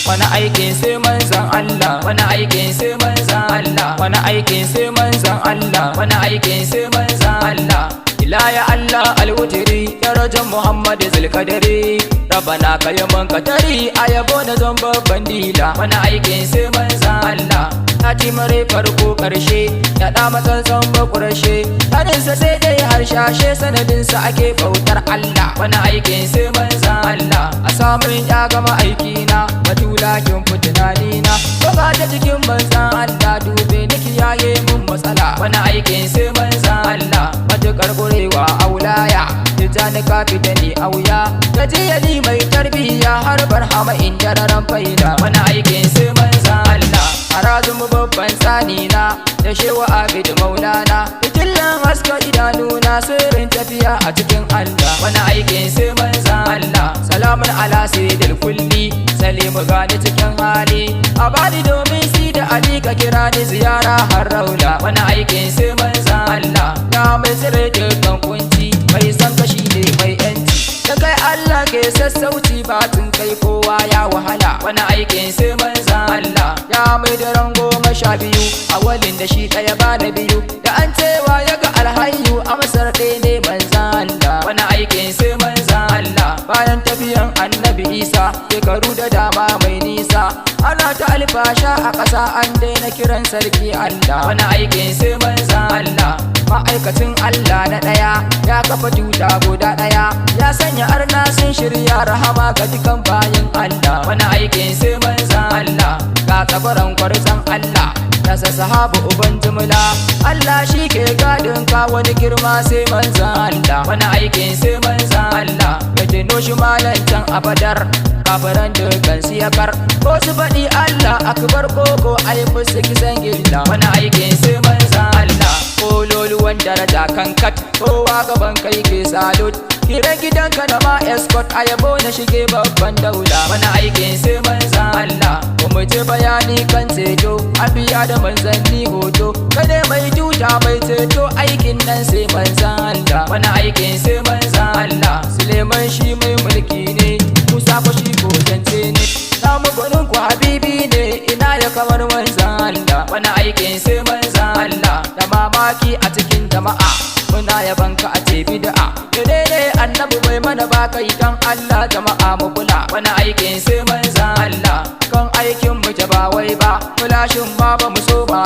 Wani aikin sai manzan Allah, wani aikin sai manzan Allah, wani aikin sai manzan Allah, wani aikin sai manzan Allah. Ilaya Allah alwutiri, darajar Muhammad Zulkadari, Rabbana kayaman katari, ayabo na zan babban dila. Wani aikin sai manzan Allah, Hati mare farko karshe, ya da matsantsan bakurashe, harinsa sai dai harshashe, sanadinsa ake bautar Allah. Wani aikin sai manzan Allah, a samun ya gama aikina, batulakin fitinanina, baka ta cikin manzan Allah, dube ni kiyaye mun matsala. Wani aikin sai manzan Allah, matukar gurewa aulaya, tijani ka fita ni auya, gajiyani mai tarbiyya har barhama in jararan faida. Wani aikin sai manzan Allah, harazin babban tsanina, da shewa abid maulana, fitillan haska idanuna, sirrin tafiya a cikin Allah. Wani aikin sai manzan Allah, salamun ala sayyidil kulli, salimu gani cikin hali, abadi domin si da ali ka kira ni ziyara har raula. Wani aikin sai manzan Allah, ya mai tsire dukkan kunci, mai san kashi ne mai yanci, da kai Allah ke sassauci, batun kai kowa ya wahala. Wani aikin sai manzan Allah, ya mai daren 12, awalin da shi ɗaya ba na biyu, da an cewa ya ga alhayu amsar ɗaya ne manzan Allah. Wani aikin sai manzan Allah, bayan tafiyan annabi Isa shekaru da dama mai nisa, ana ta alfasha a ƙasa an daina kiran sarki Allah. Wani aikin sai manzan Allah, ma'aikacin Allah na ɗaya, ya kafa tuta guda ɗaya, ya sanya arna sun shirya rahama ga dukan bayin Allah. Wani aikin sai manzan Allah, ga tsabaran kwarzan Allah, nasa sahabu uban jumla, Allah shi ke gadin ka, wani girma sai manzan Allah. Wani aikin sai manzan Allah, ga jino shi malancan abadar, kafiran dukan siyakar, ko su faɗi Allah akbar koko ai musu kisan gilla. Wani aikin sai manzan Allah, kololuwan daraja kan kat, kowa gaban kai ke salut, kiran gidanka da ma escort, ayabo na shige babban daula. Wani aikin sai manzan Allah, mu ji bayani kan ceto, abiya da manzanni hoto, kada mai tuta mai ceto, aikin nan sai manzan Allah. Wani aikin sai manzan Allah, Suleiman shi mai mulki ne, Musa ko shi ko jance ne, namu gwanin ku habibi ne, ina ya kamar manzan Allah. Wani aikin sai manzan Allah, da mamaki a cikin jama'a, muna yabanka a ce bid'a, daidai annabi bai mana ba kai dan Allah jama'a mu kula. Wani aikin sai manzan Allah, kan aikin mu ba wai ba, mulashin ma ba mu so ba,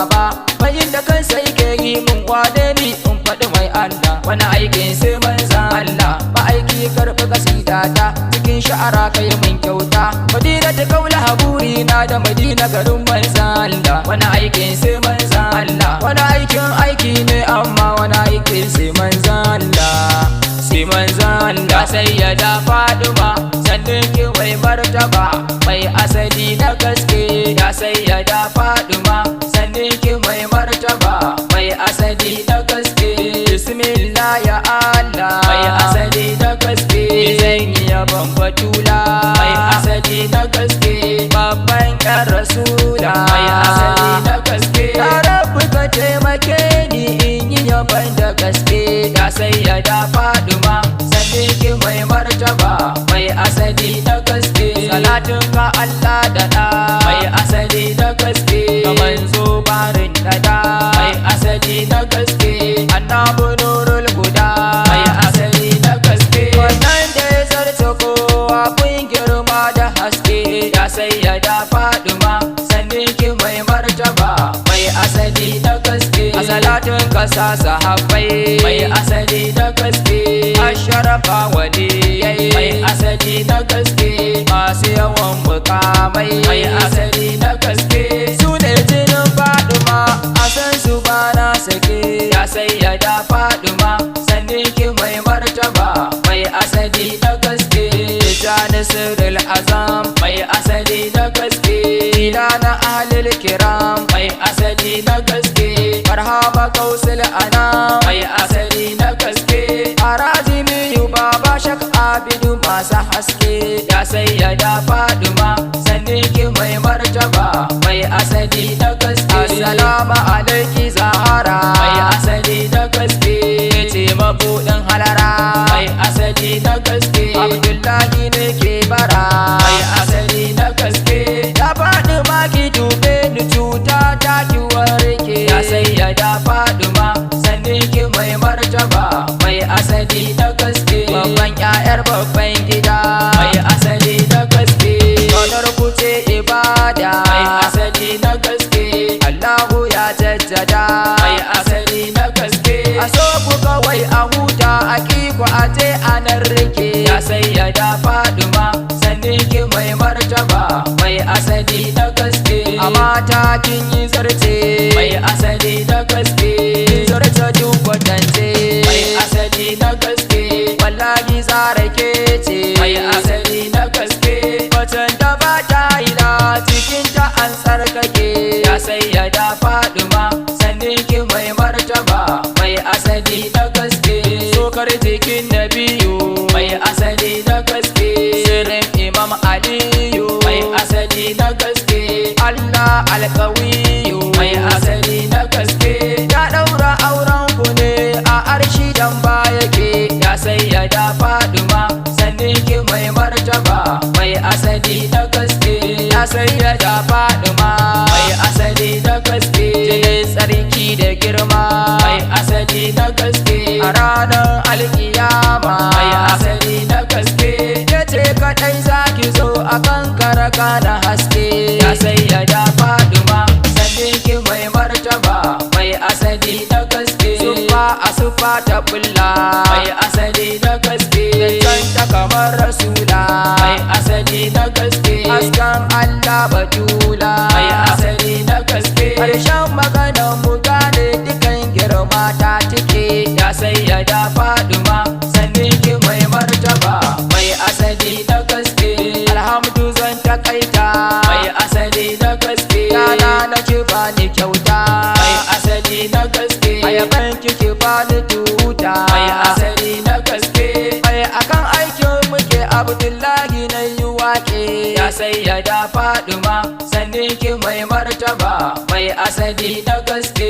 mai da kansa yake yi mun wane ni in faɗi mai Allah. Wani aikin sai manzan Allah, ma'aiki karɓi kasidata, cikin sha'ara kai mun kyauta, Madina ta kaula haburi na da Madina garin manzan Allah. Wani aikin sai manzan Allah, wani aikin aiki ne amma wani aikin sai manzan Allah, sai manzan Allah. Sayyada Faduma sannan ki mai martaba, mai asali na gaske, ya sayyada Faduma sannan ki mai martaba, mai asali na gaske, bismillah ya Allah, mai asali na gaske, zan yi yabon batula, mai asali na gaske, babban ƴan rasula, mai asali na gaske, ya rabu ka taimake ni in yi yabon da gaske, ya sayyada Faduma sannan ki mai martaba, mai asali na gaske, salatin ka Allah da da, mai asali na gaske, ka manzo barin da da, mai asali na gaske, annabi nurul huda, mai asali na gaske, wannan da ya zarta kowa kun girma da haske, ya sayyada Faduma sannan ki mai martaba, mai asali na gaske, a salatin ka sa sahabbai, mai asali na gaske, asharafa waliyai, mai asali na gaske, masu yawan mukamai, mai asali na gaske, su ne jinin Faduma, a san su ba na sake, ya sayyada Faduma sannan ki mai martaba, mai asali na gaske, ta nasirul azam, mai asali na gaske, ila na ahlul kiram, mai asali na gaske, marhaba kausul ana, mai asali na gaske, arazimi baba shak abidu masu haske, ya sayyada Faduma sannan ki mai martaba, mai asali na gaske, assalamu alaiki Zahara, mai asali na gaske, a so ku kawai a huta a ku a je a nan rike ya sayyada Faduma sanni ki mai martaba mai asali na gaske a mata kin yi zarce mai asali na gaske zarce duk kwatance mai asali na gaske wallahi zara ke ce mai asali na gaske wacce da ba ta ila cikin ta an tsarkake ya sayyada Faduma sanni ki mai martaba mai asali na gaske sokar jikin nabiyu mai asali na gaske sirrin Imam Aliyu mai asali na gaske Allah alkawiyu mai asali na gaske ya daura auren ku ne a arshi dan baya ke ya sayyada Faduma sanni ki mai martaba mai asali na gaske ya sayyada Faduma mai asali na gaske tsarki da girma mai asali na gaske a ranar alkiyama mai asali na gaske yace kadai zaki zo akan karaka na haske ya sayyada Faduma sanni ki mai martaba mai asali na gaske sufa a sufa ta bulla mai asali na gaske canta kamar rasula mai asali na gaske askan Allah batula mai asali na gaske harshen maganar mu gane dukan girma ta tike ya sayyada Faduma sanni ki mai martaba mai asali na gaske alhamdu zan takaita mai asali na gaske yana na ki bani kyauta mai asali na gaske ayaban ki bani tuta mai asali na gaske mai akan aikin muke Abdullahi na yi wake ya sayyada Faduma sanni ki mai martaba mai asali na gaske